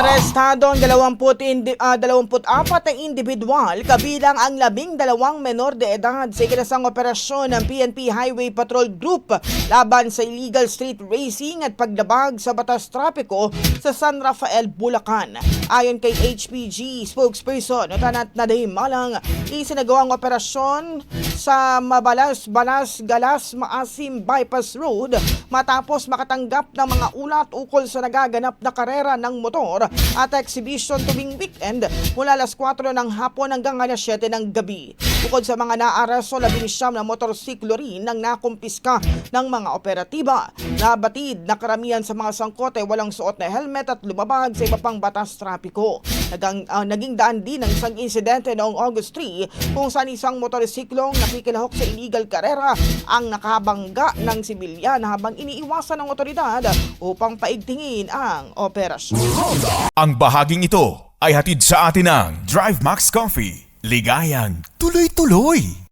Arestado ang 24 na individual kabilang ang 12 menor de edad sa ikinasang operasyon ng PNP Highway Patrol Group laban sa illegal street racing at paglabag sa batas trapiko sa San Rafael, Bulacan. Ayon kay HPG spokesperson Lieutenant Nadim Malang, isinagawang operasyon sa Mabalas-Balas-Galas Maasim Bypass Road matapos makatanggap ng mga ulat ukol sa nagaganap na karera ng motor at exhibition tuwing weekend mula alas 4 ng hapon hanggang alas 7 ng gabi. Bukod sa mga naaresto, 19 na motorsiklo rin ang nakumpiska ng mga operatiba. Nabatid na karamihan sa mga sangkot ay walang suot na helmet at lumabag sa iba pang batas trapiko. Naging daan din ng isang insidente noong August 3 kung saan isang motorsiklong nakikilahok sa illegal karera ang nakabangga ng sibilyan habang iniiwasan ng otoridad upang paigtingin ang operasyon. Ang bahaging ito ay hatid sa atin ng Drive Max Coffee. Ligayang tuloy-tuloy!